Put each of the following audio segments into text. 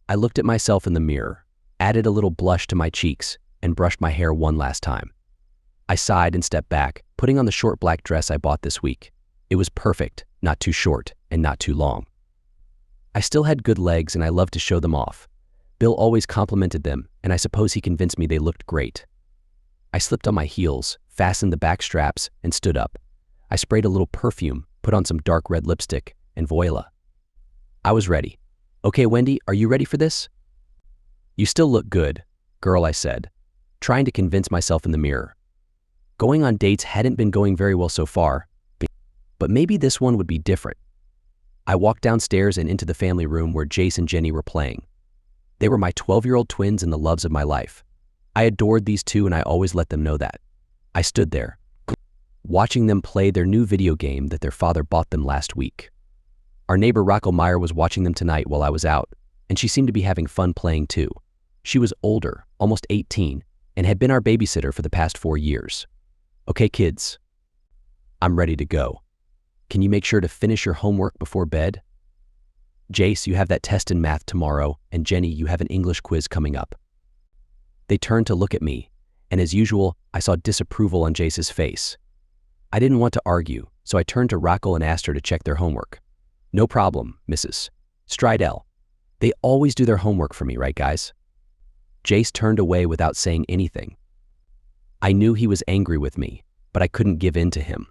I looked at myself in the mirror, added a little blush to my cheeks, and brushed my hair one last time. I sighed and stepped back, putting on the short black dress I bought this week. It was perfect, not too short and not too long. I still had good legs and I loved to show them off. Bill always complimented them, and I suppose he convinced me they looked great. I slipped on my heels, fastened the back straps, and stood up. I sprayed a little perfume, put on some dark red lipstick, and voila. I was ready. "Okay, Wendy, are you ready for this?" "You still look good, girl," I said, trying to convince myself in the mirror. Going on dates hadn't been going very well so far, but maybe this one would be different. I walked downstairs and into the family room where Jace and Jenny were playing. They were my 12-year-old twins and the loves of my life. I adored these two and I always let them know that. I stood there, watching them play their new video game that their father bought them last week. Our neighbor Rachel Meyer was watching them tonight while I was out, and she seemed to be having fun playing too. She was older, almost 18, and had been our babysitter for the past 4 years. "Okay, kids, I'm ready to go. Can you make sure to finish your homework before bed? Jace, you have that test in math tomorrow, and Jenny, you have an English quiz coming up." They turned to look at me, and as usual, I saw disapproval on Jace's face. I didn't want to argue, so I turned to Rachel and asked her to check their homework. "No problem, Mrs. Stridell. They always do their homework for me, right, guys?" Jace turned away without saying anything. I knew he was angry with me, but I couldn't give in to him.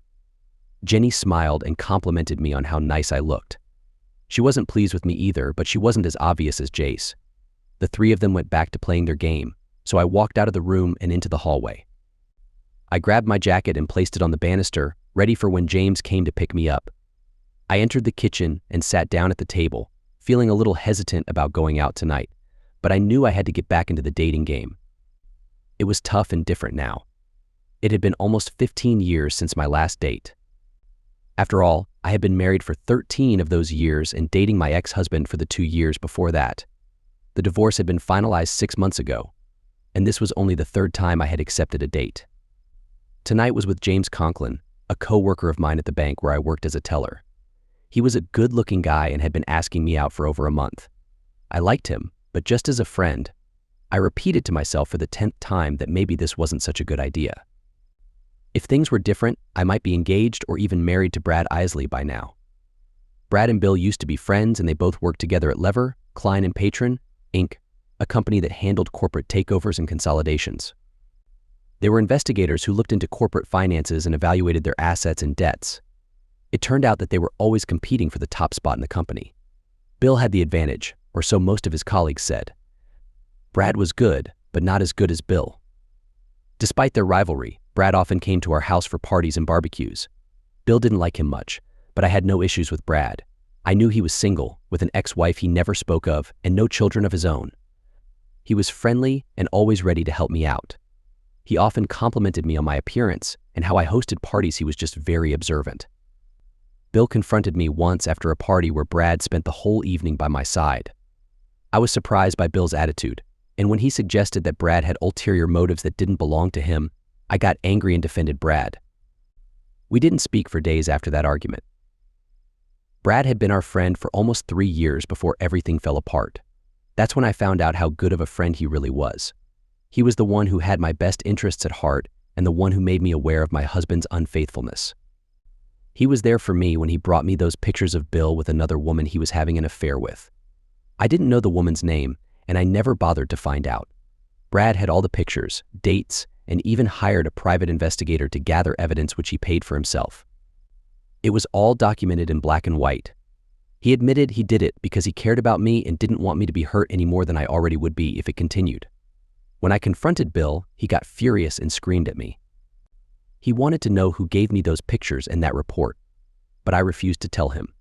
Jenny smiled and complimented me on how nice I looked. She wasn't pleased with me either, but she wasn't as obvious as Jace. The three of them went back to playing their game, so I walked out of the room and into the hallway. I grabbed my jacket and placed it on the banister, ready for when James came to pick me up. I entered the kitchen and sat down at the table, feeling a little hesitant about going out tonight, but I knew I had to get back into the dating game. It was tough and different now. It had been almost 15 years since my last date. After all, I had been married for 13 of those years and dating my ex-husband for the 2 years before that. The divorce had been finalized 6 months ago, and this was only the 3rd time I had accepted a date. Tonight was with James Conklin, a co-worker of mine at the bank where I worked as a teller. He was a good-looking guy and had been asking me out for over a month. I liked him, but just as a friend, I repeated to myself for the 10th time that maybe this wasn't such a good idea. If things were different, I might be engaged or even married to Brad Isley by now. Brad and Bill used to be friends and they both worked together at Lever, Klein & Patron, Inc., a company that handled corporate takeovers and consolidations. They were investigators who looked into corporate finances and evaluated their assets and debts. It turned out that they were always competing for the top spot in the company. Bill had the advantage, or so most of his colleagues said. Brad was good, but not as good as Bill. Despite their rivalry, Brad often came to our house for parties and barbecues. Bill didn't like him much, but I had no issues with Brad. I knew he was single, with an ex-wife he never spoke of, and no children of his own. He was friendly and always ready to help me out. He often complimented me on my appearance, and how I hosted parties he was just very observant. Bill confronted me once after a party where Brad spent the whole evening by my side. I was surprised by Bill's attitude, and when he suggested that Brad had ulterior motives that didn't belong to him, I got angry and defended Brad. We didn't speak for days after that argument. Brad had been our friend for almost 3 years before everything fell apart. That's when I found out how good of a friend he really was. He was the one who had my best interests at heart and the one who made me aware of my husband's unfaithfulness. He was there for me when he brought me those pictures of Bill with another woman he was having an affair with. I didn't know the woman's name, and I never bothered to find out. Brad had all the pictures, dates, and even hired a private investigator to gather evidence which he paid for himself. It was all documented in black and white. He admitted he did it because he cared about me and didn't want me to be hurt any more than I already would be if it continued. When I confronted Bill, he got furious and screamed at me. He wanted to know who gave me those pictures and that report, but I refused to tell him.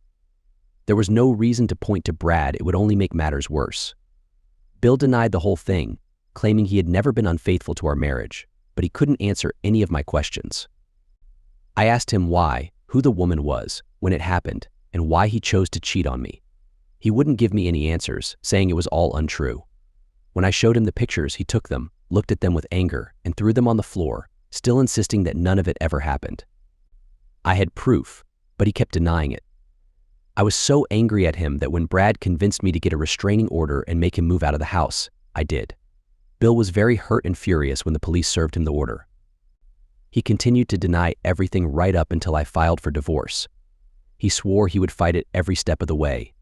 There was no reason to point to Brad, it would only make matters worse. Bill denied the whole thing, claiming he had never been unfaithful to our marriage, but he couldn't answer any of my questions. I asked him why, who the woman was, when it happened, and why he chose to cheat on me. He wouldn't give me any answers, saying it was all untrue. When I showed him the pictures, he took them, looked at them with anger, and threw them on the floor, still insisting that none of it ever happened. I had proof, but he kept denying it. I was so angry at him that when Brad convinced me to get a restraining order and make him move out of the house, I did. Bill was very hurt and furious when the police served him the order. He continued to deny everything right up until I filed for divorce. He swore he would fight it every step of the way,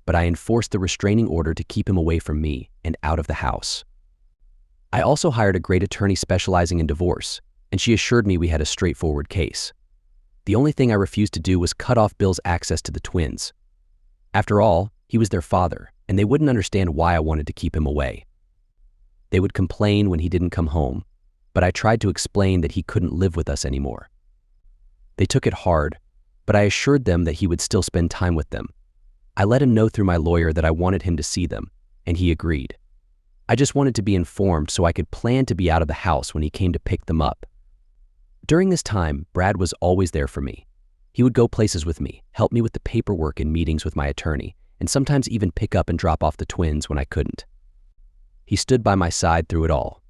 but I enforced the restraining order to keep him away from me and out of the house. I also hired a great attorney specializing in divorce, and she assured me we had a straightforward case. The only thing I refused to do was cut off Bill's access to the twins. After all, he was their father, and they wouldn't understand why I wanted to keep him away. They would complain when he didn't come home, but I tried to explain that he couldn't live with us anymore. They took it hard, but I assured them that he would still spend time with them. I let him know through my lawyer that I wanted him to see them, and he agreed. I just wanted to be informed so I could plan to be out of the house when he came to pick them up. During this time, Brad was always there for me. He would go places with me, help me with the paperwork and meetings with my attorney, and sometimes even pick up and drop off the twins when I couldn't. He stood by my side through it all.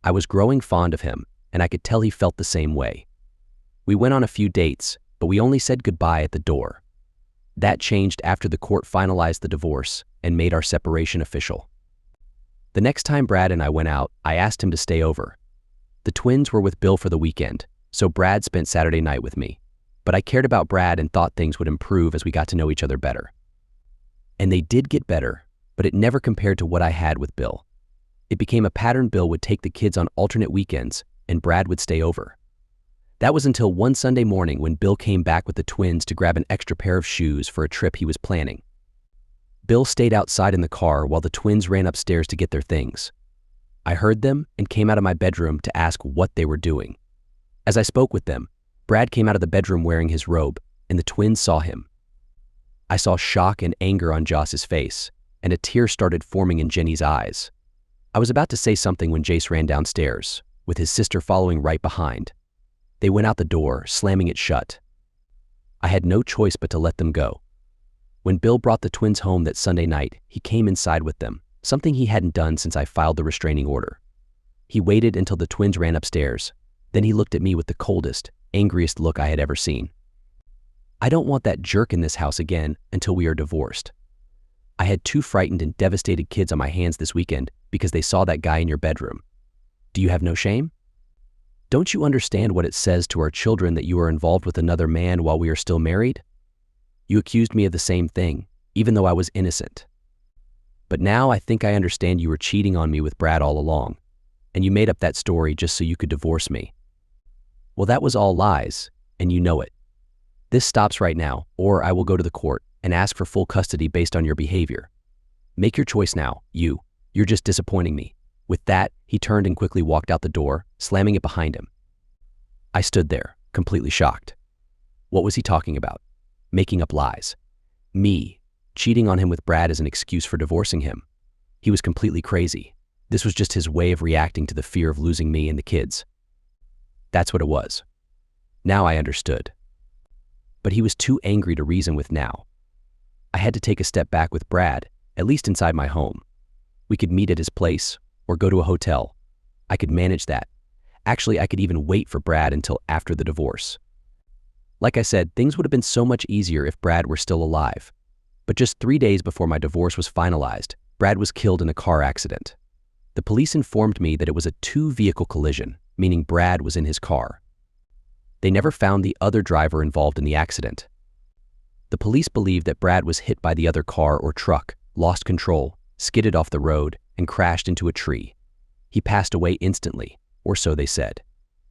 I was growing fond of him, and I could tell he felt the same way. We went on a few dates, but we only said goodbye at the door. That changed after the court finalized the divorce and made our separation official. The next time Brad and I went out, I asked him to stay over. The twins were with Bill for the weekend, so Brad spent Saturday night with me. But I cared about Brad and thought things would improve as we got to know each other better. And they did get better, but it never compared to what I had with Bill. It became a pattern. Bill would take the kids on alternate weekends, and Brad would stay over. That was until one Sunday morning when Bill came back with the twins to grab an extra pair of shoes for a trip he was planning. Bill stayed outside in the car while the twins ran upstairs to get their things. I heard them and came out of my bedroom to ask what they were doing. As I spoke with them, Brad came out of the bedroom wearing his robe, and the twins saw him. I saw shock and anger on Joss's face, and a tear started forming in Jenny's eyes. I was about to say something when Jace ran downstairs, with his sister following right behind. They went out the door, slamming it shut. I had no choice but to let them go. When Bill brought the twins home that Sunday night, he came inside with them, something he hadn't done since I filed the restraining order. He waited until the twins ran upstairs. Then he looked at me with the coldest, angriest look I had ever seen. I don't want that jerk in this house again until we are divorced. I had 2 frightened and devastated kids on my hands this weekend because they saw that guy in your bedroom. Do you have no shame? Don't you understand what it says to our children that you are involved with another man while we are still married? You accused me of the same thing, even though I was innocent. But now I think I understand you were cheating on me with Brad all along, and you made up that story just so you could divorce me. Well, that was all lies, and you know it. This stops right now, or I will go to the court and ask for full custody based on your behavior. Make your choice now, you're just disappointing me. With that, he turned and quickly walked out the door, slamming it behind him. I stood there, completely shocked. What was he talking about? Making up lies. Me, cheating on him with Brad as an excuse for divorcing him. He was completely crazy. This was just his way of reacting to the fear of losing me and the kids. That's what it was. Now I understood. But he was too angry to reason with now. I had to take a step back with Brad, at least inside my home. We could meet at his place or go to a hotel. I could manage that. Actually, I could even wait for Brad until after the divorce. Like I said, things would have been so much easier if Brad were still alive. But just 3 days before my divorce was finalized, Brad was killed in a car accident. The police informed me that it was a 2-vehicle collision, meaning Brad was in his car. They never found the other driver involved in the accident. The police believed that Brad was hit by the other car or truck, lost control, skidded off the road, and crashed into a tree. He passed away instantly, or so they said.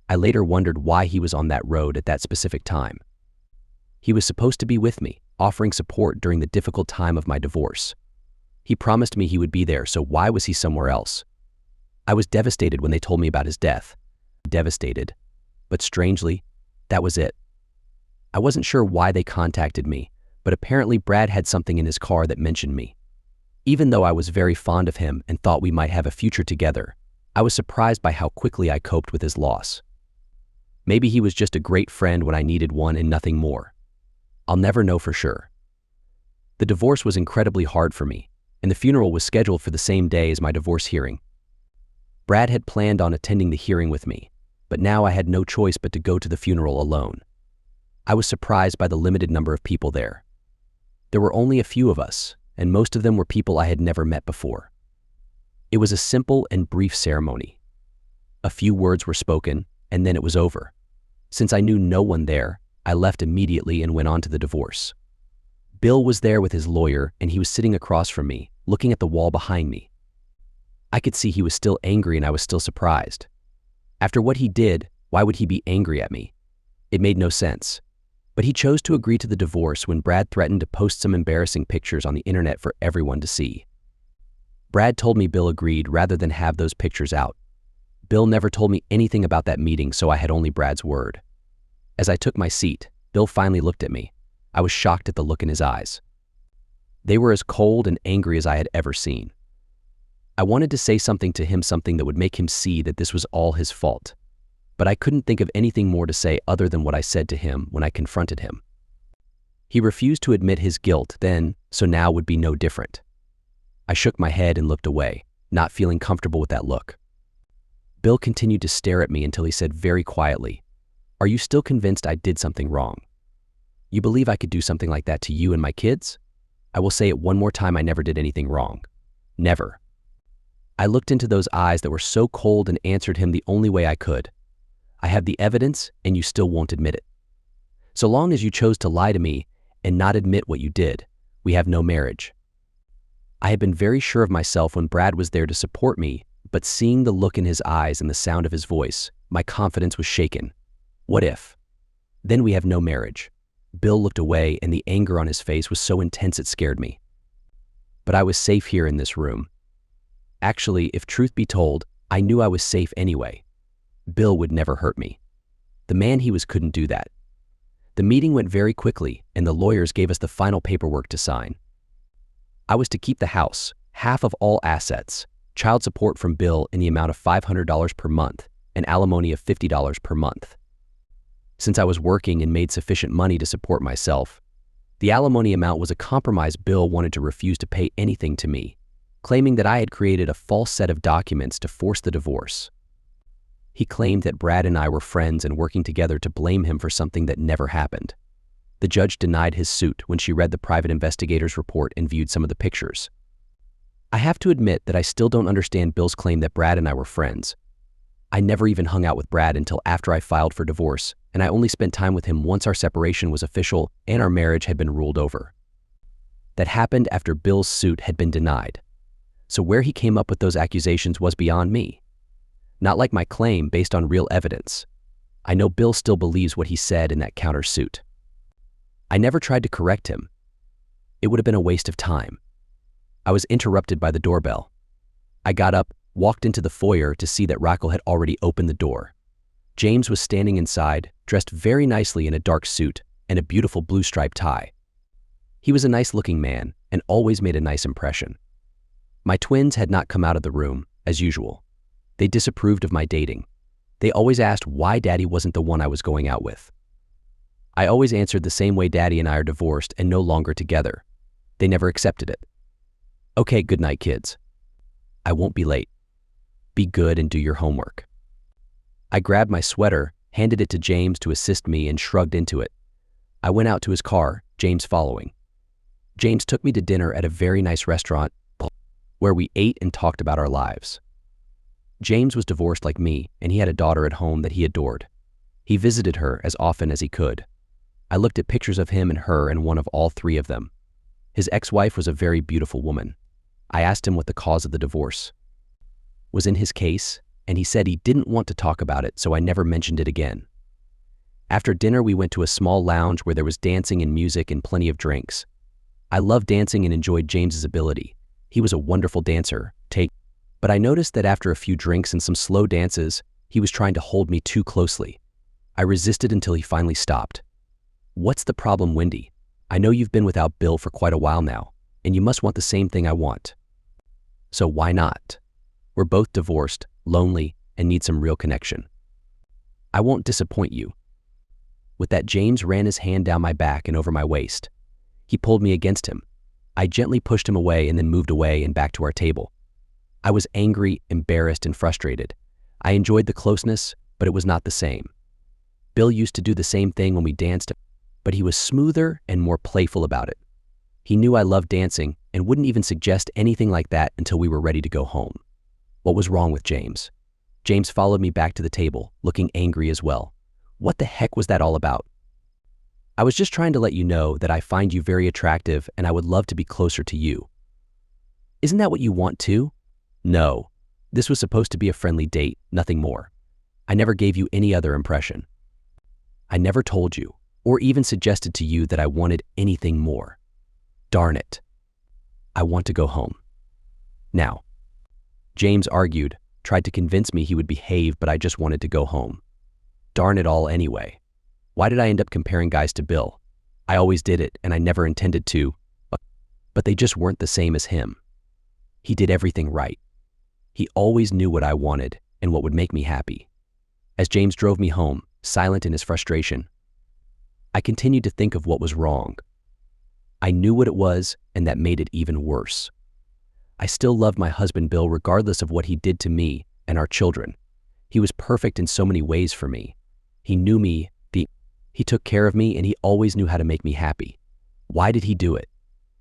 I later wondered why he was on that road at that specific time. He was supposed to be with me, offering support during the difficult time of my divorce. He promised me he would be there, so why was he somewhere else? I was devastated when they told me about his death. Devastated. But strangely, that was it. I wasn't sure why they contacted me, but apparently Brad had something in his car that mentioned me. Even though I was very fond of him and thought we might have a future together, I was surprised by how quickly I coped with his loss. Maybe he was just a great friend when I needed one and nothing more. I'll never know for sure. The divorce was incredibly hard for me, and the funeral was scheduled for the same day as my divorce hearing. Brad had planned on attending the hearing with me, but now I had no choice but to go to the funeral alone. I was surprised by the limited number of people there. There were only a few of us, and most of them were people I had never met before. It was a simple and brief ceremony. A few words were spoken, and then it was over. Since I knew no one there, I left immediately and went on to the divorce. Bill was there with his lawyer, and he was sitting across from me, looking at the wall behind me. I could see he was still angry, and I was still surprised. After what he did, why would he be angry at me? It made no sense. But he chose to agree to the divorce when Brad threatened to post some embarrassing pictures on the internet for everyone to see. Brad told me Bill agreed rather than have those pictures out. Bill never told me anything about that meeting, so I had only Brad's word. As I took my seat, Bill finally looked at me. I was shocked at the look in his eyes. They were as cold and angry as I had ever seen. I wanted to say something to him, something that would make him see that this was all his fault. But I couldn't think of anything more to say other than what I said to him when I confronted him. He refused to admit his guilt then, so now would be no different. I shook my head and looked away, not feeling comfortable with that look. Bill continued to stare at me until he said very quietly, "Are you still convinced I did something wrong? You believe I could do something like that to you and my kids? I will say it one more time, I never did anything wrong. Never." I looked into those eyes that were so cold and answered him the only way I could. "I have the evidence, and you still won't admit it. So long as you chose to lie to me and not admit what you did, we have no marriage." I had been very sure of myself when Brad was there to support me, but seeing the look in his eyes and the sound of his voice, my confidence was shaken. What if? Then we have no marriage. Bill looked away, and the anger on his face was so intense it scared me. But I was safe here in this room. Actually, if truth be told, I knew I was safe anyway. Bill would never hurt me. The man he was couldn't do that. The meeting went very quickly, and the lawyers gave us the final paperwork to sign. I was to keep the house, half of all assets, child support from Bill in the amount of $500 per month, and alimony of $50 per month. Since I was working and made sufficient money to support myself, the alimony amount was a compromise. Bill wanted to refuse to pay anything to me, claiming that I had created a false set of documents to force the divorce. He claimed that Brad and I were friends and working together to blame him for something that never happened. The judge denied his suit when she read the private investigator's report and viewed some of the pictures. I have to admit that I still don't understand Bill's claim that Brad and I were friends. I never even hung out with Brad until after I filed for divorce, and I only spent time with him once our separation was official and our marriage had been ruled over. That happened after Bill's suit had been denied. So where he came up with those accusations was beyond me. Not like my claim based on real evidence. I know Bill still believes what he said in that countersuit. I never tried to correct him. It would have been a waste of time. I was interrupted by the doorbell. I got up, walked into the foyer to see that Raquel had already opened the door. James was standing inside, dressed very nicely in a dark suit and a beautiful blue striped tie. He was a nice-looking man and always made a nice impression. My twins had not come out of the room, as usual. They disapproved of my dating. They always asked why Daddy wasn't the one I was going out with. I always answered the same way: Daddy and I are divorced and no longer together. They never accepted it. Okay, good night, kids. I won't be late. Be good and do your homework. I grabbed my sweater, handed it to James to assist me, and shrugged into it. I went out to his car, James following. James took me to dinner at a very nice restaurant where we ate and talked about our lives. James was divorced like me, and he had a daughter at home that he adored. He visited her as often as he could. I looked at pictures of him and her and one of all three of them. His ex-wife was a very beautiful woman. I asked him what the cause of the divorce was in his case, and he said he didn't want to talk about it, so I never mentioned it again. After dinner, we went to a small lounge where there was dancing and music and plenty of drinks. I loved dancing and enjoyed James's ability. He was a wonderful dancer, but I noticed that after a few drinks and some slow dances, he was trying to hold me too closely. I resisted until he finally stopped. "What's the problem, Wendy? I know you've been without Bill for quite a while now, and you must want the same thing I want. So why not? We're both divorced, lonely, and need some real connection. I won't disappoint you." With that, James ran his hand down my back and over my waist. He pulled me against him. I gently pushed him away and then moved away and back to our table. I was angry, embarrassed, and frustrated. I enjoyed the closeness, but it was not the same. Bill used to do the same thing when we danced, but he was smoother and more playful about it. He knew I loved dancing and wouldn't even suggest anything like that until we were ready to go home. What was wrong with James? James followed me back to the table, looking angry as well. What the heck was that all about? I was just trying to let you know that I find you very attractive and I would love to be closer to you. Isn't that what you want too? No. This was supposed to be a friendly date, nothing more. I never gave you any other impression. I never told you, or even suggested to you that I wanted anything more. Darn it. I want to go home. Now. James argued, tried to convince me he would behave, but I just wanted to go home. Darn it all anyway. Why did I end up comparing guys to Bill? I always did it, and I never intended to, but they just weren't the same as him. He did everything right. He always knew what I wanted and what would make me happy. As James drove me home, silent in his frustration, I continued to think of what was wrong. I knew what it was, and that made it even worse. I still loved my husband Bill regardless of what he did to me and our children. He was perfect in so many ways for me. He knew me, he took care of me, and he always knew how to make me happy. Why did he do it?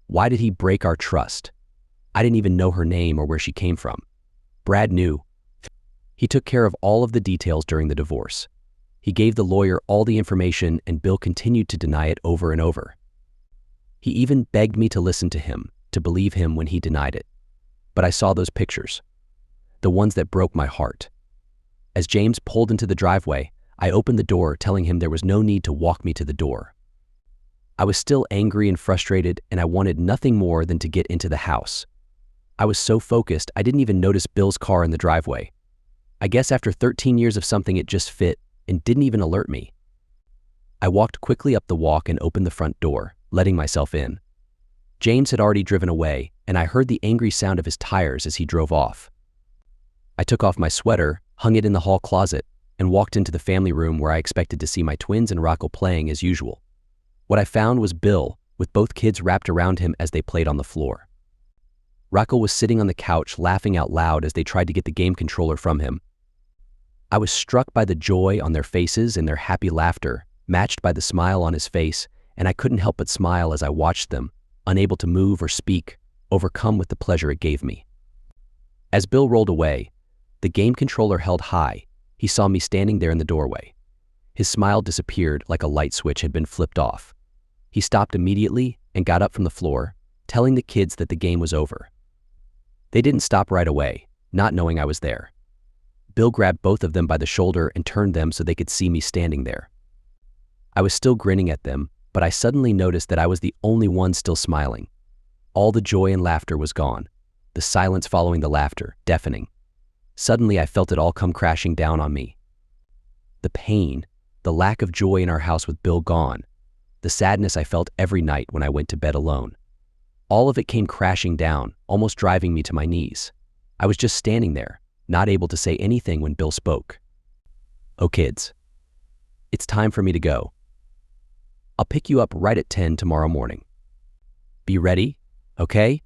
Why did he break our trust? I didn't even know her name or where she came from. Brad knew. He took care of all of the details during the divorce. He gave the lawyer all the information, and Bill continued to deny it over and over. He even begged me to listen to him, to believe him when he denied it. But I saw those pictures, the ones that broke my heart. As James pulled into the driveway, I opened the door, telling him there was no need to walk me to the door. I was still angry and frustrated, and I wanted nothing more than to get into the house. I was so focused, I didn't even notice Bill's car in the driveway. I guess after 13 years of something, it just fit and didn't even alert me. I walked quickly up the walk and opened the front door, letting myself in. James had already driven away, and I heard the angry sound of his tires as he drove off. I took off my sweater, hung it in the hall closet, and walked into the family room where I expected to see my twins and Rocco playing as usual. What I found was Bill, with both kids wrapped around him as they played on the floor. Rocco was sitting on the couch laughing out loud as they tried to get the game controller from him. I was struck by the joy on their faces and their happy laughter, matched by the smile on his face, and I couldn't help but smile as I watched them, unable to move or speak, overcome with the pleasure it gave me. As Bill rolled away, the game controller held high. He saw me standing there in the doorway. His smile disappeared like a light switch had been flipped off. He stopped immediately and got up from the floor, telling the kids that the game was over. They didn't stop right away, not knowing I was there. Bill grabbed both of them by the shoulder and turned them so they could see me standing there. I was still grinning at them, but I suddenly noticed that I was the only one still smiling. All the joy and laughter was gone, the silence following the laughter, deafening. Suddenly I felt it all come crashing down on me. The pain, the lack of joy in our house with Bill gone, the sadness I felt every night when I went to bed alone. All of it came crashing down, almost driving me to my knees. I was just standing there, not able to say anything when Bill spoke. "Oh, kids, it's time for me to go. I'll pick you up right at 10 tomorrow morning. Be ready, okay?"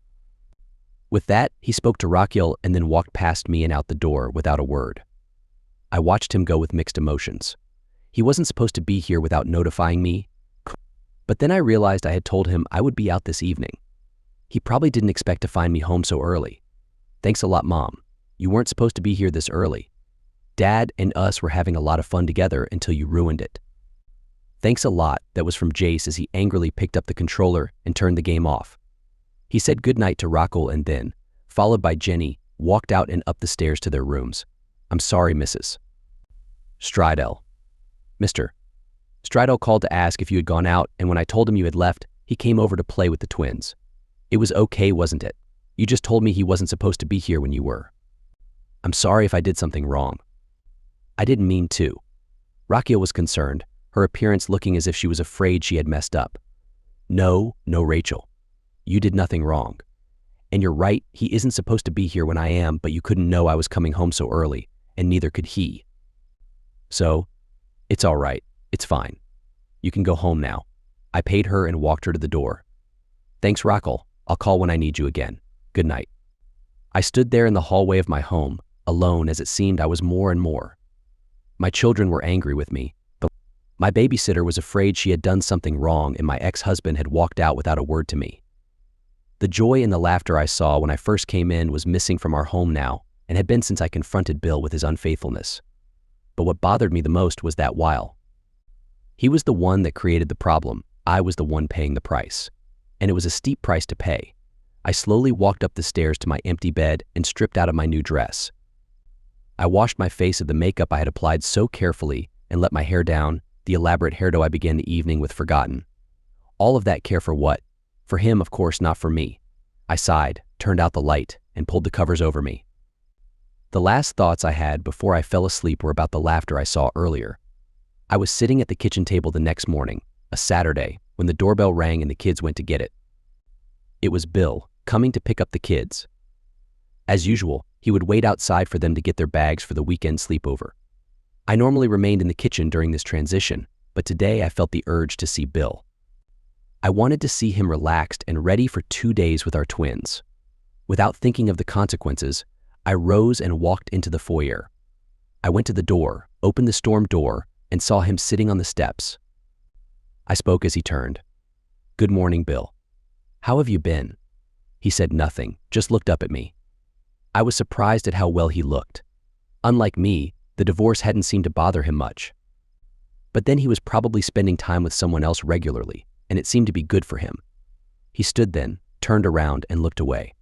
With that, he spoke to Raquel and then walked past me and out the door without a word. I watched him go with mixed emotions. He wasn't supposed to be here without notifying me, but then I realized I had told him I would be out this evening. He probably didn't expect to find me home so early. "Thanks a lot, Mom. You weren't supposed to be here this early. Dad and us were having a lot of fun together until you ruined it." "Thanks a lot," that was from Jace as he angrily picked up the controller and turned the game off. He said goodnight to Rocco and then, followed by Jenny, walked out and up the stairs to their rooms. "I'm sorry, Mrs. Stridell." "Mr. Stridell called to ask if you had gone out, and when I told him you had left, he came over to play with the twins. It was okay, wasn't it? You just told me he wasn't supposed to be here when you were." "I'm sorry if I did something wrong." "I didn't mean to." Raquel was concerned, her appearance looking as if she was afraid she had messed up. No, Rachel. You did nothing wrong. And you're right, he isn't supposed to be here when I am, but you couldn't know I was coming home so early, and neither could he. So, it's all right. It's fine. You can go home now. I paid her and walked her to the door. "Thanks, Raquel. I'll call when I need you again. Good night." I stood there in the hallway of my home, alone as it seemed I was more and more. My children were angry with me, but my babysitter was afraid she had done something wrong and my ex-husband had walked out without a word to me. The joy and the laughter I saw when I first came in was missing from our home now and had been since I confronted Bill with his unfaithfulness. But what bothered me the most was that while he was the one that created the problem, I was the one paying the price. And it was a steep price to pay. I slowly walked up the stairs to my empty bed and stripped out of my new dress. I washed my face of the makeup I had applied so carefully and let my hair down, the elaborate hairdo I began the evening with forgotten. All of that care for what? For him, of course, not for me. I sighed, turned out the light, and pulled the covers over me. The last thoughts I had before I fell asleep were about the laughter I saw earlier. I was sitting at the kitchen table the next morning, a Saturday, when the doorbell rang and the kids went to get it. It was Bill, coming to pick up the kids. As usual, he would wait outside for them to get their bags for the weekend sleepover. I normally remained in the kitchen during this transition, but today I felt the urge to see Bill. I wanted to see him relaxed and ready for 2 days with our twins. Without thinking of the consequences, I rose and walked into the foyer. I went to the door, opened the storm door, and saw him sitting on the steps. I spoke as he turned. "Good morning, Bill. How have you been?" He said nothing, just looked up at me. I was surprised at how well he looked. Unlike me, the divorce hadn't seemed to bother him much. But then he was probably spending time with someone else regularly, and it seemed to be good for him. He stood then, turned around, and looked away.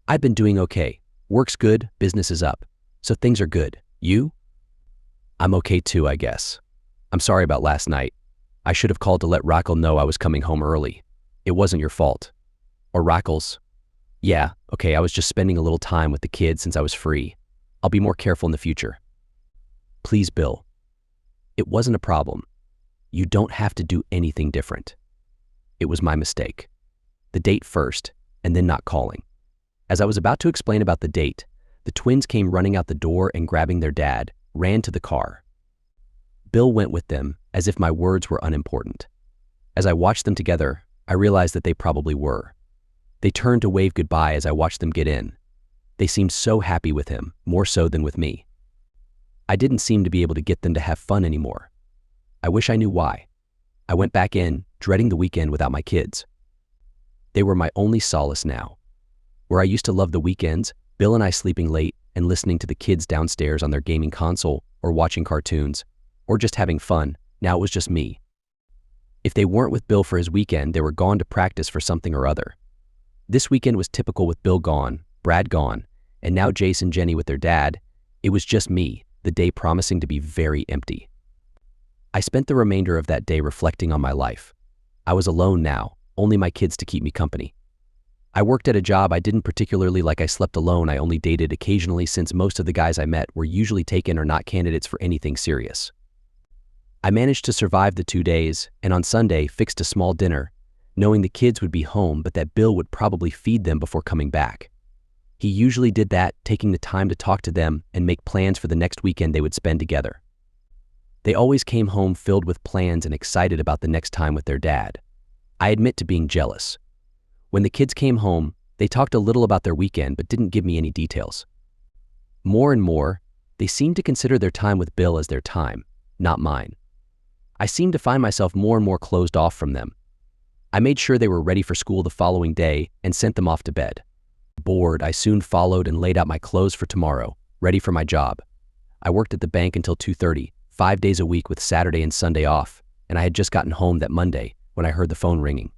"I've been doing okay. Work's good, business is up. So things are good. You?" "I'm okay too, I guess. I'm sorry about last night. I should have called to let Raquel know I was coming home early. It wasn't your fault." "Or Raquel's?" "Yeah, okay, I was just spending a little time with the kids since I was free. I'll be more careful in the future." "Please, Bill. It wasn't a problem. You don't have to do anything different. It was my mistake. The date first, and then not calling." As I was about to explain about the date, the twins came running out the door and grabbing their dad, ran to the car. Bill went with them, as if my words were unimportant. As I watched them together, I realized that they probably were. They turned to wave goodbye as I watched them get in. They seemed so happy with him, more so than with me. I didn't seem to be able to get them to have fun anymore. I wish I knew why. I went back in, dreading the weekend without my kids. They were my only solace now. Where I used to love the weekends, Bill and I sleeping late and listening to the kids downstairs on their gaming console or watching cartoons, or just having fun, now it was just me. If they weren't with Bill for his weekend, they were gone to practice for something or other. This weekend was typical with Bill gone, Brad gone, and now Jace and Jenny with their dad. It was just me, the day promising to be very empty. I spent the remainder of that day reflecting on my life. I was alone now, only my kids to keep me company. I worked at a job I didn't particularly like. I slept alone. I only dated occasionally since most of the guys I met were usually taken or not candidates for anything serious. I managed to survive the 2 days, and on Sunday fixed a small dinner, knowing the kids would be home but that Bill would probably feed them before coming back. He usually did that, taking the time to talk to them and make plans for the next weekend they would spend together. They always came home filled with plans and excited about the next time with their dad. I admit to being jealous. When the kids came home, they talked a little about their weekend but didn't give me any details. More and more, they seemed to consider their time with Bill as their time, not mine. I seemed to find myself more and more closed off from them. I made sure they were ready for school the following day and sent them off to bed. Bored, I soon followed and laid out my clothes for tomorrow, ready for my job. I worked at the bank until 2:30, 5 days a week with Saturday and Sunday off, and I had just gotten home that Monday when I heard the phone ringing.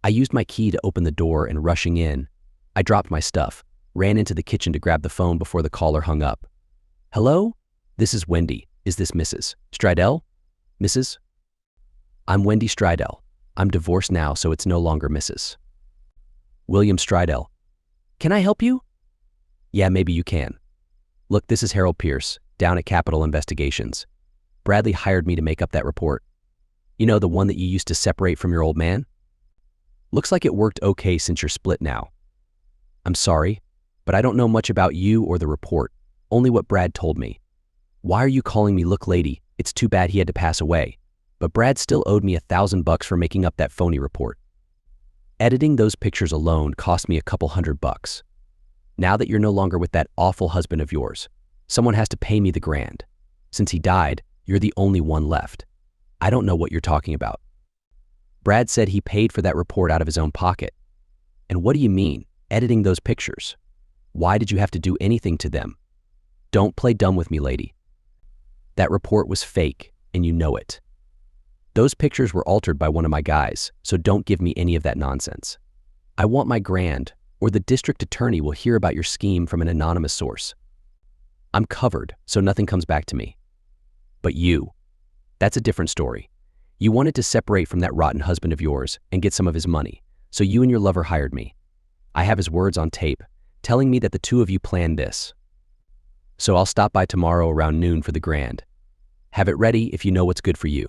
I used my key to open the door, and rushing in, I dropped my stuff, ran into the kitchen to grab the phone before the caller hung up. "Hello? This is Wendy. Is this Mrs. Stridell? Mrs.? I'm Wendy Stridell. I'm divorced now, so it's no longer Mrs. William Stridell. Can I help you? Yeah, maybe you can. Look, this is Harold Pierce, down at Capital Investigations. Bradley hired me to make up that report. You know, the one that you used to separate from your old man? Looks like it worked okay since you're split now. I'm sorry, but I don't know much about you or the report, only what Brad told me. Why are you calling me Look Lady? It's too bad he had to pass away. But Brad still owed me $1,000 for making up that phony report. Editing those pictures alone cost me a couple $100. Now that you're no longer with that awful husband of yours, someone has to pay me the grand. Since he died, you're the only one left. I don't know what you're talking about. Brad said he paid for that report out of his own pocket. And what do you mean, editing those pictures? Why did you have to do anything to them? Don't play dumb with me, lady. That report was fake, and you know it. Those pictures were altered by one of my guys, so don't give me any of that nonsense. I want my grand, or the district attorney will hear about your scheme from an anonymous source. I'm covered, so nothing comes back to me. But you, that's a different story. You wanted to separate from that rotten husband of yours and get some of his money, so you and your lover hired me. I have his words on tape, telling me that the two of you planned this. So I'll stop by tomorrow around noon for the grand. Have it ready if you know what's good for you.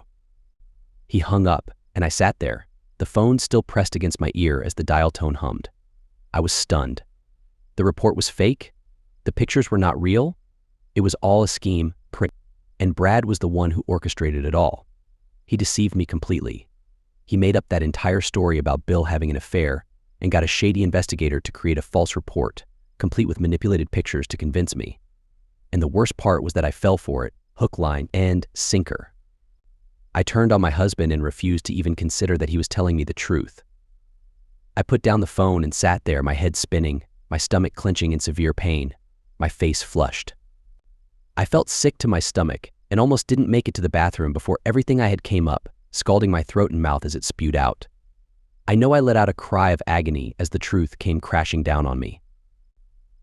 He hung up, and I sat there, the phone still pressed against my ear as the dial tone hummed. I was stunned. The report was fake? The pictures were not real? It was all a scheme, and Brad was the one who orchestrated it all. He deceived me completely. He made up that entire story about Bill having an affair and got a shady investigator to create a false report, complete with manipulated pictures to convince me. And the worst part was that I fell for it, hook, line, and sinker. I turned on my husband and refused to even consider that he was telling me the truth. I put down the phone and sat there, my head spinning, my stomach clenching in severe pain, my face flushed. I felt sick to my stomach and almost didn't make it to the bathroom before everything I had came up, scalding my throat and mouth as it spewed out. I know I let out a cry of agony as the truth came crashing down on me.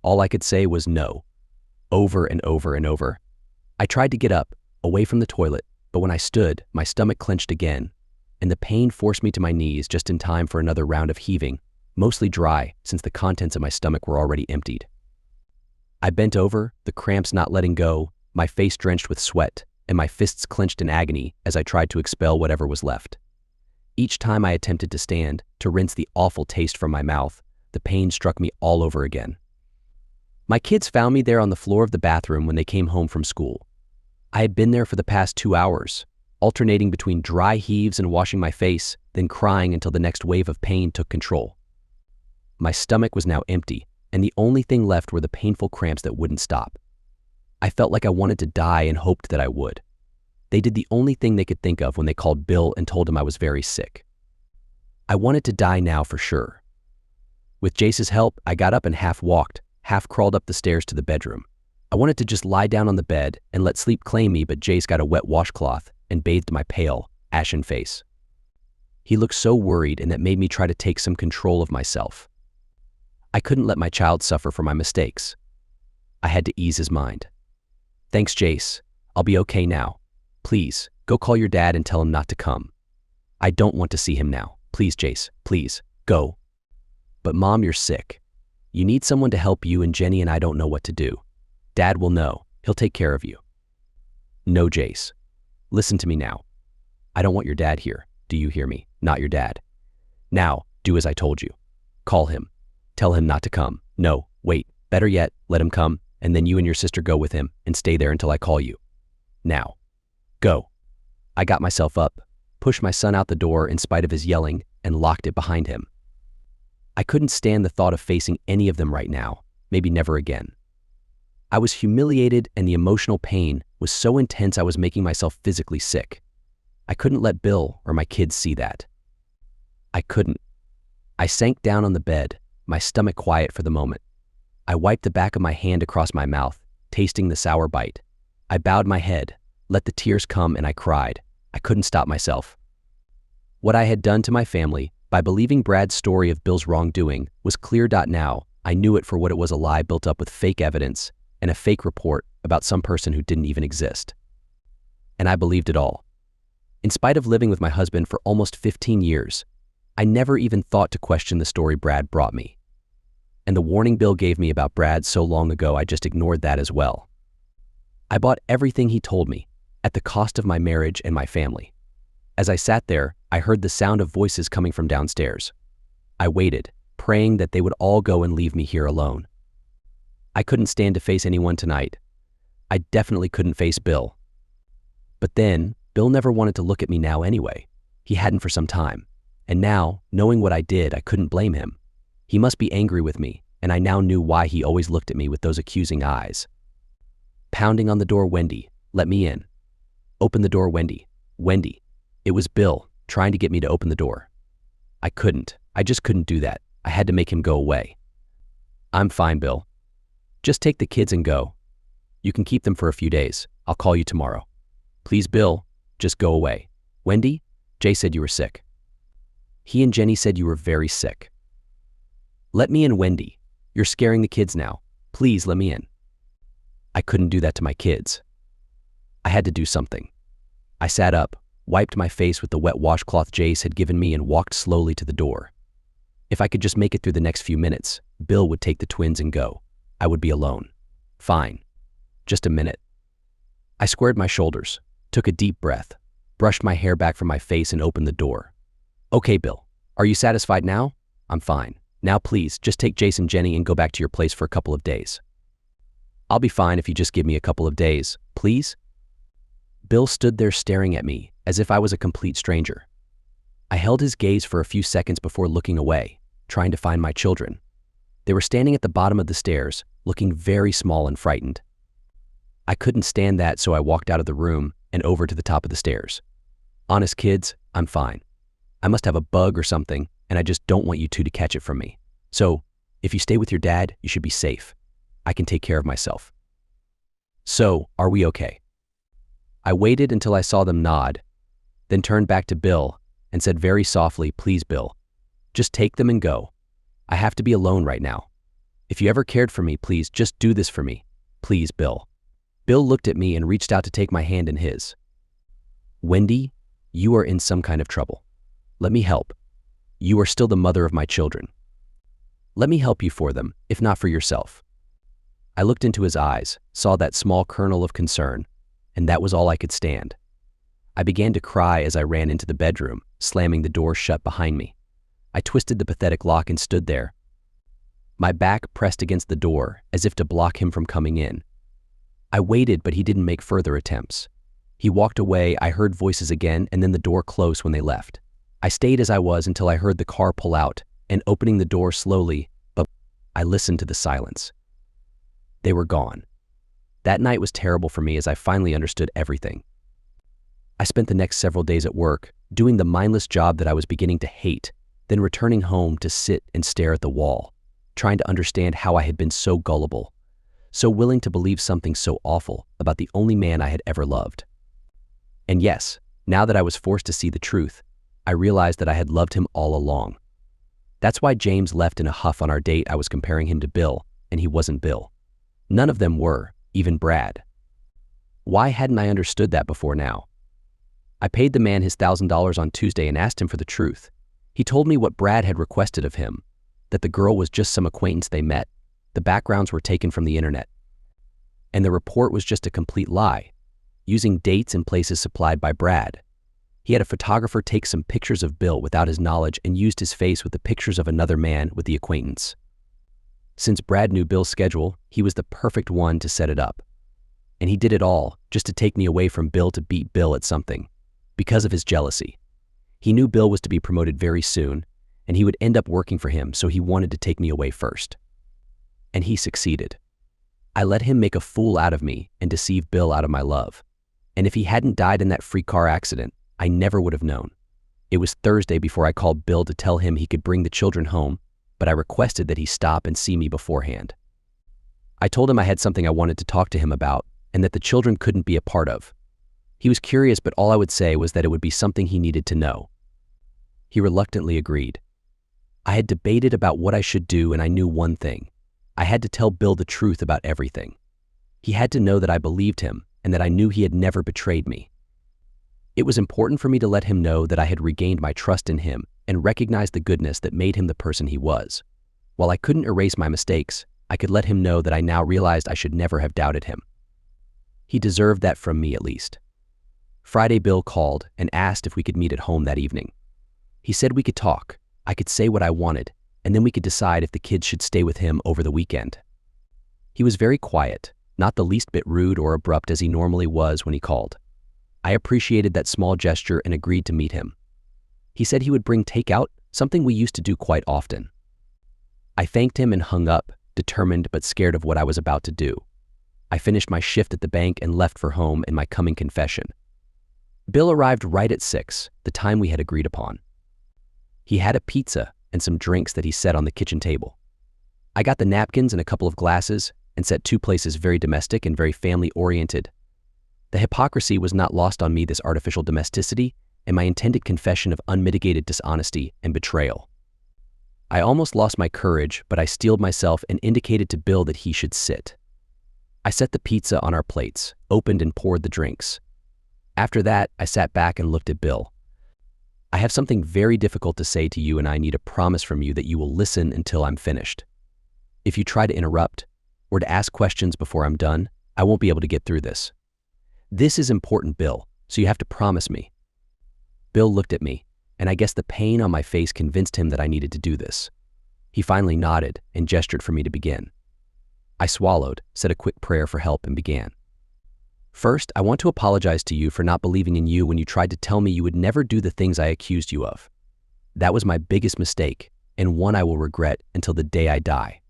All I could say was no, over and over and over. I tried to get up, away from the toilet, but when I stood, my stomach clenched again, and the pain forced me to my knees just in time for another round of heaving, mostly dry since the contents of my stomach were already emptied. I bent over, the cramps not letting go, my face drenched with sweat, and my fists clenched in agony as I tried to expel whatever was left. Each time I attempted to stand, to rinse the awful taste from my mouth, the pain struck me all over again. My kids found me there on the floor of the bathroom when they came home from school. I had been there for the past 2 hours, alternating between dry heaves and washing my face, then crying until the next wave of pain took control. My stomach was now empty, and the only thing left were the painful cramps that wouldn't stop. I felt like I wanted to die and hoped that I would. They did the only thing they could think of when they called Bill and told him I was very sick. I wanted to die now for sure. With Jace's help, I got up and half walked, half crawled up the stairs to the bedroom. I wanted to just lie down on the bed and let sleep claim me, but Jace got a wet washcloth and bathed my pale, ashen face. He looked so worried, and that made me try to take some control of myself. I couldn't let my child suffer for my mistakes. I had to ease his mind. Thanks, Jace. I'll be okay now. Please, go call your dad and tell him not to come. I don't want to see him now. Please, Jace, please, go. But Mom, you're sick. You need someone to help you, and Jenny and I don't know what to do. Dad will know. He'll take care of you. No, Jace. Listen to me now. I don't want your dad here. Do you hear me? Not your dad. Now, do as I told you. Call him. Tell him not to come. No, wait. Better yet, let him come, and then you and your sister go with him and stay there until I call you. Now. Go. I got myself up, pushed my son out the door in spite of his yelling, and locked it behind him. I couldn't stand the thought of facing any of them right now, maybe never again. I was humiliated, and the emotional pain was so intense I was making myself physically sick. I couldn't let Bill or my kids see that. I couldn't. I sank down on the bed, my stomach quiet for the moment. I wiped the back of my hand across my mouth, tasting the sour bite. I bowed my head, let the tears come, and I cried. I couldn't stop myself. What I had done to my family, by believing Brad's story of Bill's wrongdoing, was clear. Now, I knew it for what it was, a lie built up with fake evidence and a fake report about some person who didn't even exist. And I believed it all. In spite of living with my husband for almost 15 years, I never even thought to question the story Brad brought me. And the warning Bill gave me about Brad so long ago, I just ignored that as well. I bought everything he told me, at the cost of my marriage and my family. As I sat there, I heard the sound of voices coming from downstairs. I waited, praying that they would all go and leave me here alone. I couldn't stand to face anyone tonight. I definitely couldn't face Bill. But then, Bill never wanted to look at me now anyway. He hadn't for some time. And now, knowing what I did, I couldn't blame him. He must be angry with me, and I now knew why he always looked at me with those accusing eyes. Pounding on the door, Wendy, let me in. Open the door, Wendy. Wendy. It was Bill, trying to get me to open the door. I couldn't. I just couldn't do that. I had to make him go away. I'm fine, Bill. Just take the kids and go. You can keep them for a few days. I'll call you tomorrow. Please, Bill, just go away. Wendy, Jay said you were sick. He and Jenny said you were very sick. Let me in, Wendy. You're scaring the kids now. Please let me in. I couldn't do that to my kids. I had to do something. I sat up, wiped my face with the wet washcloth Jace had given me and walked slowly to the door. If I could just make it through the next few minutes, Bill would take the twins and go. I would be alone. Fine. Just a minute. I squared my shoulders, took a deep breath, brushed my hair back from my face and opened the door. Okay, Bill, are you satisfied now? I'm fine. Now please, just take Jace and Jenny and go back to your place for a couple of days. I'll be fine if you just give me a couple of days, please? Bill stood there staring at me as if I was a complete stranger. I held his gaze for a few seconds before looking away, trying to find my children. They were standing at the bottom of the stairs, looking very small and frightened. I couldn't stand that, so I walked out of the room and over to the top of the stairs. Honest, kids, I'm fine. I must have a bug or something, and I just don't want you two to catch it from me. So, if you stay with your dad, you should be safe. I can take care of myself. So, are we okay? I waited until I saw them nod, then turned back to Bill and said very softly, please, Bill, just take them and go. I have to be alone right now. If you ever cared for me, please just do this for me. Please, Bill. Bill looked at me and reached out to take my hand in his. Wendy, you are in some kind of trouble. Let me help. You are still the mother of my children. Let me help you for them, if not for yourself. I looked into his eyes, saw that small kernel of concern, and that was all I could stand. I began to cry as I ran into the bedroom, slamming the door shut behind me. I twisted the pathetic lock and stood there, my back pressed against the door as if to block him from coming in. I waited, but he didn't make further attempts. He walked away, I heard voices again, and then the door closed when they left. I stayed as I was until I heard the car pull out and opening the door slowly, but I listened to the silence. They were gone. That night was terrible for me as I finally understood everything. I spent the next several days at work, doing the mindless job that I was beginning to hate, then returning home to sit and stare at the wall, trying to understand how I had been so gullible, so willing to believe something so awful about the only man I had ever loved. And yes, now that I was forced to see the truth, I realized that I had loved him all along. That's why James left in a huff on our date. I was comparing him to Bill, and he wasn't Bill. None of them were, even Brad. Why hadn't I understood that before now? I paid the man his $1,000 on Tuesday and asked him for the truth. He told me what Brad had requested of him, that the girl was just some acquaintance they met. The backgrounds were taken from the internet. And the report was just a complete lie, using dates and places supplied by Brad. He had a photographer take some pictures of Bill without his knowledge and used his face with the pictures of another man with the acquaintance. Since Brad knew Bill's schedule, he was the perfect one to set it up. And he did it all just to take me away from Bill to beat Bill at something, because of his jealousy. He knew Bill was to be promoted very soon, and he would end up working for him, so he wanted to take me away first. And he succeeded. I let him make a fool out of me and deceive Bill out of my love. And if he hadn't died in that freak car accident, I never would have known. It was Thursday before I called Bill to tell him he could bring the children home, but I requested that he stop and see me beforehand. I told him I had something I wanted to talk to him about and that the children couldn't be a part of. He was curious, but all I would say was that it would be something he needed to know. He reluctantly agreed. I had debated about what I should do, and I knew one thing. I had to tell Bill the truth about everything. He had to know that I believed him and that I knew he had never betrayed me. It was important for me to let him know that I had regained my trust in him and recognized the goodness that made him the person he was. While I couldn't erase my mistakes, I could let him know that I now realized I should never have doubted him. He deserved that from me, at least. Friday, Bill called and asked if we could meet at home that evening. He said we could talk, I could say what I wanted, and then we could decide if the kids should stay with him over the weekend. He was very quiet, not the least bit rude or abrupt as he normally was when he called. I appreciated that small gesture and agreed to meet him. He said he would bring takeout, something we used to do quite often. I thanked him and hung up, determined but scared of what I was about to do. I finished my shift at the bank and left for home and my coming confession. Bill arrived right at 6, the time we had agreed upon. He had a pizza, and some drinks that he set on the kitchen table. I got the napkins and a couple of glasses and set two places very domestic and very family-oriented. The hypocrisy was not lost on me, this artificial domesticity, and my intended confession of unmitigated dishonesty and betrayal. I almost lost my courage, but I steeled myself and indicated to Bill that he should sit. I set the pizza on our plates, opened and poured the drinks. After that, I sat back and looked at Bill. I have something very difficult to say to you, and I need a promise from you that you will listen until I'm finished. If you try to interrupt or to ask questions before I'm done, I won't be able to get through this. This is important, Bill, so you have to promise me. Bill looked at me, and I guess the pain on my face convinced him that I needed to do this. He finally nodded and gestured for me to begin. I swallowed, said a quick prayer for help, and began. First, I want to apologize to you for not believing in you when you tried to tell me you would never do the things I accused you of. That was my biggest mistake, and one I will regret until the day I die.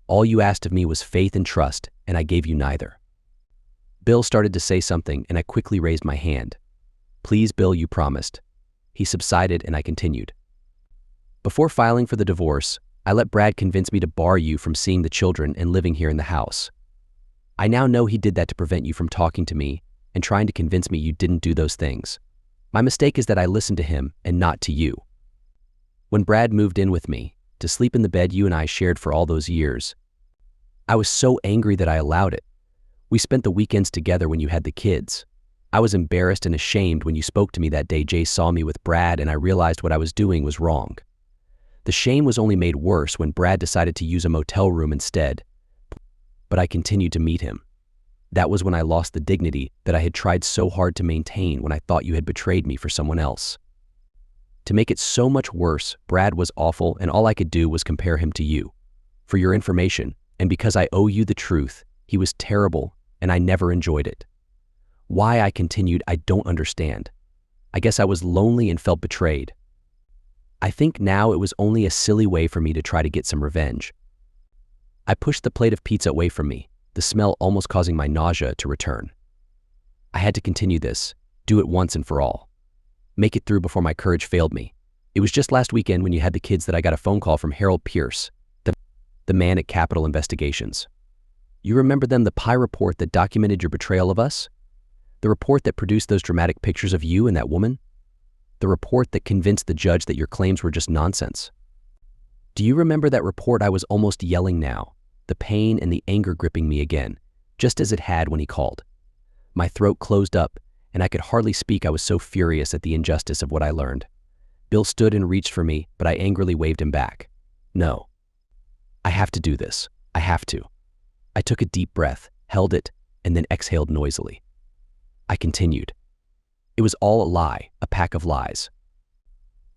All you asked of me was faith and trust, and I gave you neither. Bill started to say something, and I quickly raised my hand. Please, Bill, you promised. He subsided, and I continued. Before filing for the divorce, I let Brad convince me to bar you from seeing the children and living here in the house. I now know he did that to prevent you from talking to me and trying to convince me you didn't do those things. My mistake is that I listened to him and not to you. When Brad moved in with me, to sleep in the bed you and I shared for all those years, I was so angry that I allowed it. We spent the weekends together when you had the kids. I was embarrassed and ashamed when you spoke to me that day. Jay saw me with Brad, and I realized what I was doing was wrong. The shame was only made worse when Brad decided to use a motel room instead. But I continued to meet him. That was when I lost the dignity that I had tried so hard to maintain when I thought you had betrayed me for someone else. To make it so much worse, Brad was awful, and all I could do was compare him to you. For your information, and because I owe you the truth, he was terrible, and I never enjoyed it. Why I continued, I don't understand. I guess I was lonely and felt betrayed. I think now it was only a silly way for me to try to get some revenge. I pushed the plate of pizza away from me, the smell almost causing my nausea to return. I had to continue this, do it once and for all. Make it through before my courage failed me. It was just last weekend when you had the kids that I got a phone call from Harold Pierce, the man at Capital Investigations. You remember them, the PI report that documented your betrayal of us? The report that produced those dramatic pictures of you and that woman? The report that convinced the judge that your claims were just nonsense? Do you remember that report? I was almost yelling now, the pain and the anger gripping me again, just as it had when he called. My throat closed up, and I could hardly speak. I was so furious at the injustice of what I learned. Bill stood and reached for me, but I angrily waved him back. No. I have to do this. I have to. I took a deep breath, held it, and then exhaled noisily. I continued. It was all a lie, a pack of lies.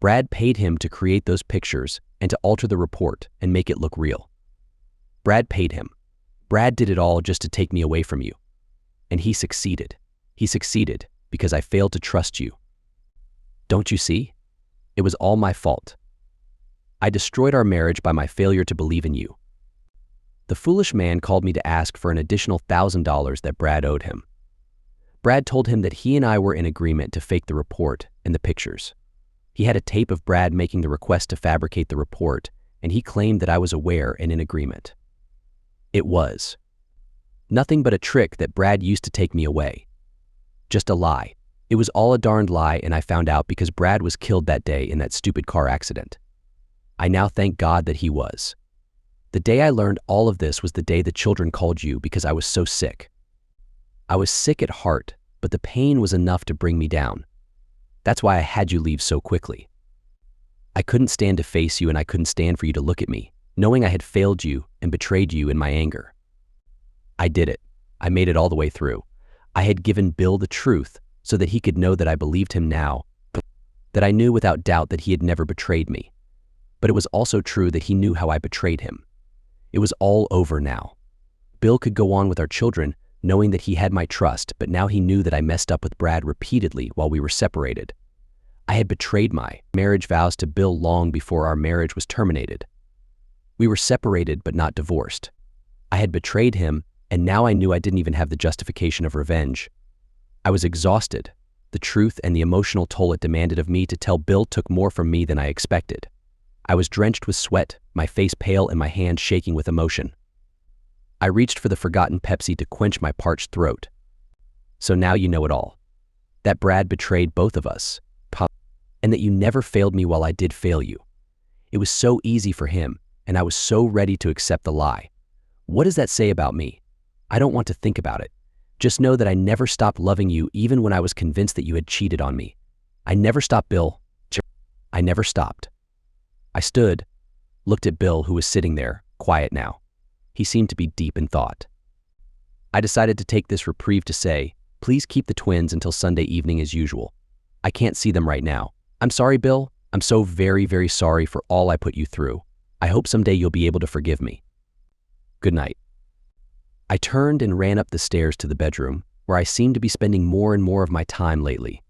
Brad paid him to create those pictures and to alter the report and make it look real. Brad paid him. Brad did it all just to take me away from you. And he succeeded. He succeeded because I failed to trust you. Don't you see? It was all my fault. I destroyed our marriage by my failure to believe in you. The foolish man called me to ask for an additional $1,000 that Brad owed him. Brad told him that he and I were in agreement to fake the report and the pictures. He had a tape of Brad making the request to fabricate the report, and he claimed that I was aware and in agreement. It was nothing but a trick that Brad used to take me away. Just a lie. It was all a darned lie, and I found out because Brad was killed that day in that stupid car accident. I now thank God that he was. The day I learned all of this was the day the children called you because I was so sick. I was sick at heart, but the pain was enough to bring me down. That's why I had you leave so quickly. I couldn't stand to face you, and I couldn't stand for you to look at me, knowing I had failed you and betrayed you in my anger. I did it. I made it all the way through. I had given Bill the truth so that he could know that I believed him now, that I knew without doubt that he had never betrayed me. But it was also true that he knew how I betrayed him. It was all over now. Bill could go on with our children, knowing that he had my trust, but now he knew that I messed up with Brad repeatedly while we were separated. I had betrayed my marriage vows to Bill long before our marriage was terminated. We were separated but not divorced. I had betrayed him, and now I knew I didn't even have the justification of revenge. I was exhausted. The truth and the emotional toll it demanded of me to tell Bill took more from me than I expected. I was drenched with sweat, my face pale and my hands shaking with emotion. I reached for the forgotten Pepsi to quench my parched throat. So now you know it all. That Brad betrayed both of us, and that you never failed me while I did fail you. It was so easy for him, and I was so ready to accept the lie. What does that say about me? I don't want to think about it. Just know that I never stopped loving you even when I was convinced that you had cheated on me. I never stopped, Bill. I never stopped. I stood, looked at Bill, who was sitting there, quiet now. He seemed to be deep in thought. I decided to take this reprieve to say, please keep the twins until Sunday evening as usual. I can't see them right now. I'm sorry, Bill. I'm so very, very sorry for all I put you through. I hope someday you'll be able to forgive me. Good night. I turned and ran up the stairs to the bedroom, where I seemed to be spending more and more of my time lately.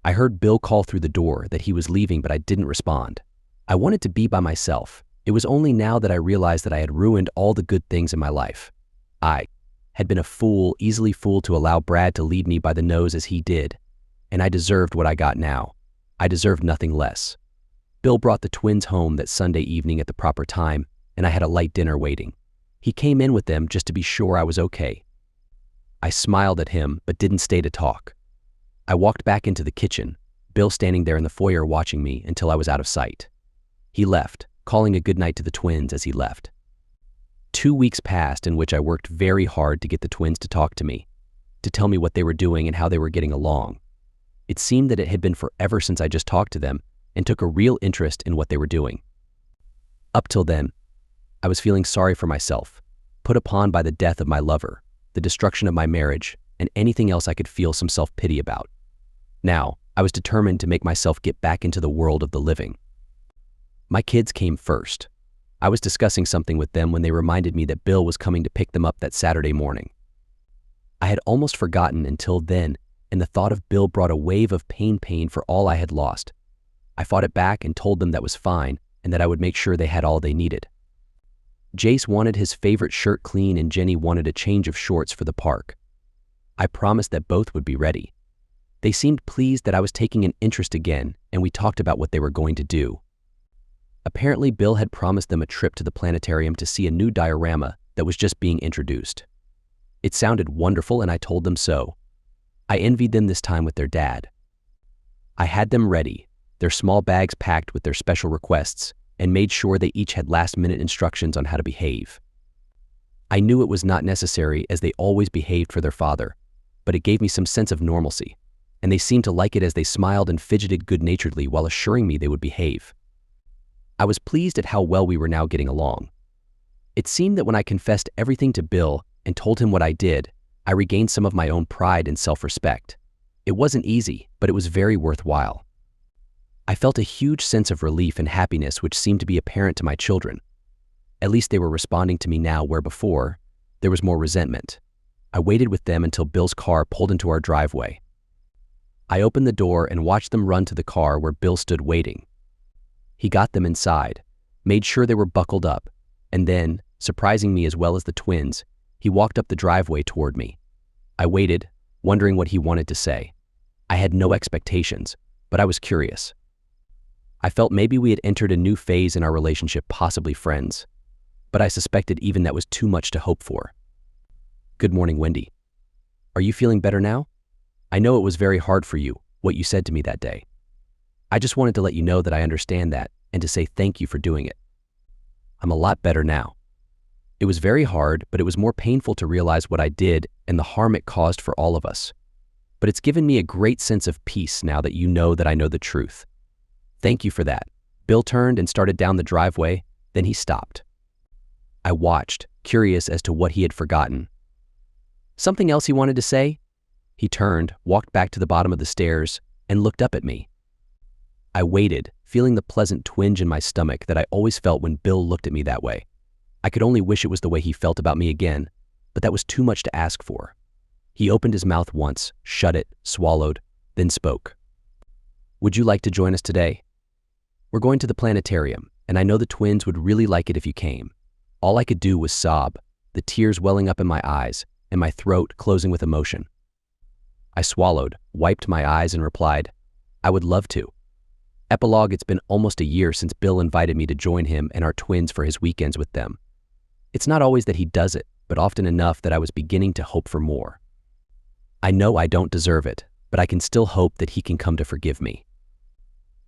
I heard Bill call through the door that he was leaving, but I didn't respond. I wanted to be by myself. It was only now that I realized that I had ruined all the good things in my life. I had been a fool, easily fooled to allow Brad to lead me by the nose as he did, and I deserved what I got now. I deserved nothing less. Bill brought the twins home that Sunday evening at the proper time, and I had a light dinner waiting. He came in with them just to be sure I was okay. I smiled at him, but didn't stay to talk. I walked back into the kitchen, Bill standing there in the foyer watching me until I was out of sight. He left, calling a goodnight to the twins as he left. 2 weeks passed in which I worked very hard to get the twins to talk to me, to tell me what they were doing and how they were getting along. It seemed that it had been forever since I just talked to them and took a real interest in what they were doing. Up till then, I was feeling sorry for myself, put upon by the death of my lover, the destruction of my marriage, and anything else I could feel some self-pity about. Now, I was determined to make myself get back into the world of the living. My kids came first. I was discussing something with them when they reminded me that Bill was coming to pick them up that Saturday morning. I had almost forgotten until then, and the thought of Bill brought a wave of pain for all I had lost. I fought it back and told them that was fine and that I would make sure they had all they needed. Jace wanted his favorite shirt clean and Jenny wanted a change of shorts for the park. I promised that both would be ready. They seemed pleased that I was taking an interest again, and we talked about what they were going to do. Apparently, Bill had promised them a trip to the planetarium to see a new diorama that was just being introduced. It sounded wonderful, and I told them so. I envied them this time with their dad. I had them ready, their small bags packed with their special requests, and made sure they each had last-minute instructions on how to behave. I knew it was not necessary as they always behaved for their father, but it gave me some sense of normalcy, and they seemed to like it as they smiled and fidgeted good-naturedly while assuring me they would behave. I was pleased at how well we were now getting along. It seemed that when I confessed everything to Bill and told him what I did, I regained some of my own pride and self-respect. It wasn't easy, but it was very worthwhile. I felt a huge sense of relief and happiness which seemed to be apparent to my children. At least they were responding to me now where before, there was more resentment. I waited with them until Bill's car pulled into our driveway. I opened the door and watched them run to the car where Bill stood waiting. He got them inside, made sure they were buckled up, and then, surprising me as well as the twins, he walked up the driveway toward me. I waited, wondering what he wanted to say. I had no expectations, but I was curious. I felt maybe we had entered a new phase in our relationship, possibly friends, but I suspected even that was too much to hope for. Good morning, Wendy. Are you feeling better now? I know it was very hard for you, what you said to me that day. I just wanted to let you know that I understand that and to say thank you for doing it. I'm a lot better now. It was very hard, but it was more painful to realize what I did and the harm it caused for all of us. But it's given me a great sense of peace now that you know that I know the truth. Thank you for that. Bill turned and started down the driveway, then he stopped. I watched, curious as to what he had forgotten. Something else he wanted to say? He turned, walked back to the bottom of the stairs, and looked up at me. I waited, feeling the pleasant twinge in my stomach that I always felt when Bill looked at me that way. I could only wish it was the way he felt about me again, but that was too much to ask for. He opened his mouth once, shut it, swallowed, then spoke. Would you like to join us today? We're going to the planetarium, and I know the twins would really like it if you came. All I could do was sob, the tears welling up in my eyes, and my throat closing with emotion. I swallowed, wiped my eyes, and replied, I would love to. Epilogue: It's been almost a year since Bill invited me to join him and our twins for his weekends with them. It's not always that he does it, but often enough that I was beginning to hope for more. I know I don't deserve it, but I can still hope that he can come to forgive me.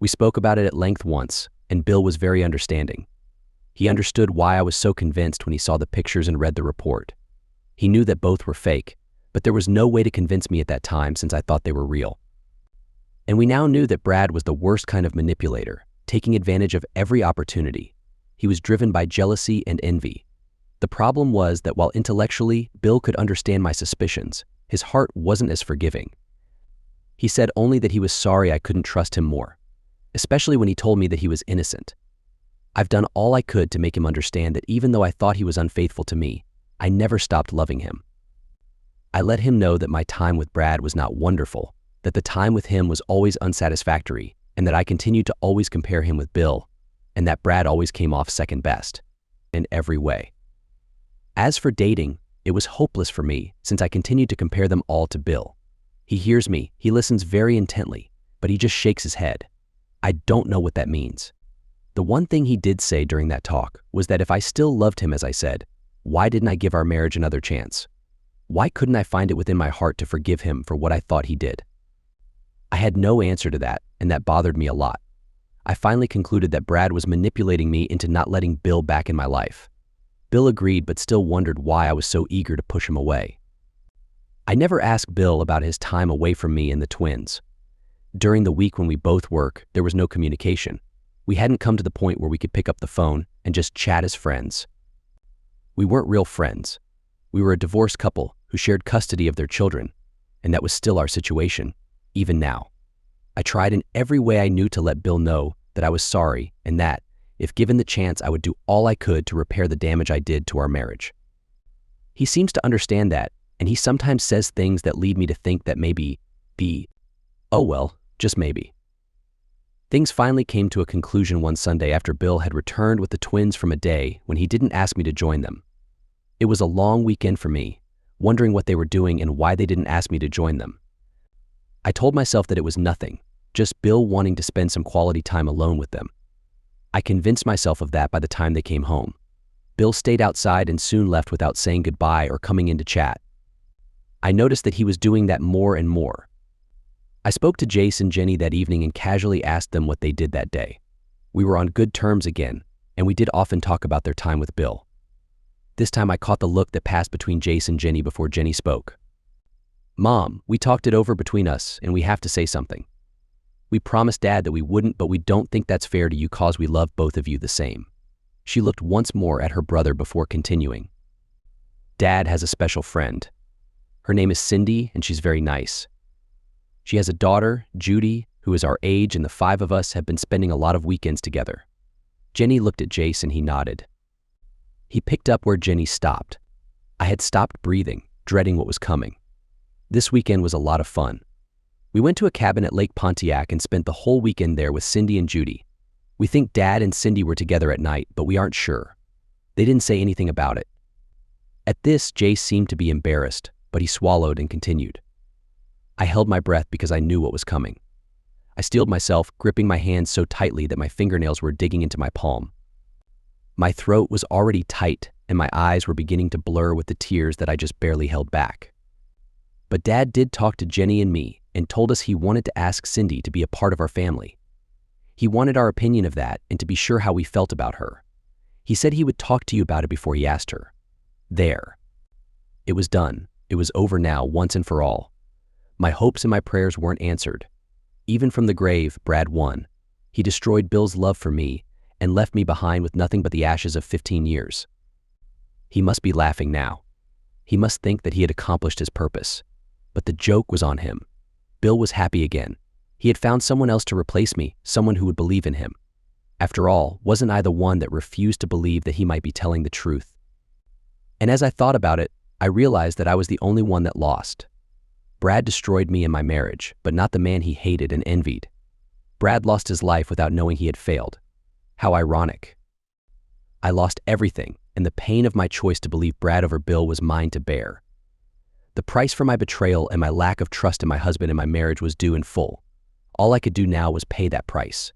We spoke about it at length once, and Bill was very understanding. He understood why I was so convinced when he saw the pictures and read the report. He knew that both were fake, but there was no way to convince me at that time since I thought they were real. And we now knew that Brad was the worst kind of manipulator, taking advantage of every opportunity. He was driven by jealousy and envy. The problem was that while intellectually Bill could understand my suspicions, his heart wasn't as forgiving. He said only that he was sorry I couldn't trust him more, especially when he told me that he was innocent. I've done all I could to make him understand that even though I thought he was unfaithful to me, I never stopped loving him. I let him know that my time with Brad was not wonderful, that the time with him was always unsatisfactory, and that I continued to always compare him with Bill, and that Brad always came off second best, in every way. As for dating, it was hopeless for me since I continued to compare them all to Bill. He hears me, he listens very intently, but he just shakes his head. I don't know what that means. The one thing he did say during that talk was that if I still loved him as I said, why didn't I give our marriage another chance? Why couldn't I find it within my heart to forgive him for what I thought he did? I had no answer to that, and that bothered me a lot. I finally concluded that Brad was manipulating me into not letting Bill back in my life. Bill agreed but still wondered why I was so eager to push him away. I never asked Bill about his time away from me and the twins. During the week when we both work, there was no communication. We hadn't come to the point where we could pick up the phone and just chat as friends. We weren't real friends. We were a divorced couple who shared custody of their children, and that was still our situation, even now. I tried in every way I knew to let Bill know that I was sorry and that, if given the chance, I would do all I could to repair the damage I did to our marriage. He seems to understand that, and he sometimes says things that lead me to think that maybe, oh well, just maybe. Things finally came to a conclusion one Sunday after Bill had returned with the twins from a day when he didn't ask me to join them. It was a long weekend for me, wondering what they were doing and why they didn't ask me to join them. I told myself that it was nothing, just Bill wanting to spend some quality time alone with them. I convinced myself of that by the time they came home. Bill stayed outside and soon left without saying goodbye or coming in to chat. I noticed that he was doing that more and more. I spoke to Jace and Jenny that evening and casually asked them what they did that day. We were on good terms again, and we did often talk about their time with Bill. This time I caught the look that passed between Jace and Jenny before Jenny spoke. "Mom, we talked it over between us, and we have to say something. We promised Dad that we wouldn't, but we don't think that's fair to you cause we love both of you the same." She looked once more at her brother before continuing. "Dad has a special friend. Her name is Cindy, and she's very nice. She has a daughter, Judy, who is our age, and the five of us have been spending a lot of weekends together." Jenny looked at Jace and he nodded. He picked up where Jenny stopped. I had stopped breathing, dreading what was coming. This weekend was a lot of fun. We went to a cabin at Lake Pontiac and spent the whole weekend there with Cindy and Judy. We think Dad and Cindy were together at night, but we aren't sure. They didn't say anything about it. At this, Jace seemed to be embarrassed, but he swallowed and continued. I held my breath because I knew what was coming. I steeled myself, gripping my hands so tightly that my fingernails were digging into my palm. My throat was already tight, and my eyes were beginning to blur with the tears that I just barely held back. But Dad did talk to Jenny and me and told us he wanted to ask Cindy to be a part of our family. He wanted our opinion of that and to be sure how we felt about her. He said he would talk to you about it before he asked her. There. It was done. It was over now, once and for all. My hopes and my prayers weren't answered. Even from the grave, Brad won. He destroyed Bill's love for me and left me behind with nothing but the ashes of 15 years. He must be laughing now. He must think that he had accomplished his purpose. But the joke was on him. Bill was happy again. He had found someone else to replace me, someone who would believe in him. After all, wasn't I the one that refused to believe that he might be telling the truth? And as I thought about it, I realized that I was the only one that lost. Brad destroyed me and my marriage, but not the man he hated and envied. Brad lost his life without knowing he had failed. How ironic. I lost everything, and the pain of my choice to believe Brad over Bill was mine to bear. The price for my betrayal and my lack of trust in my husband and my marriage was due in full. All I could do now was pay that price.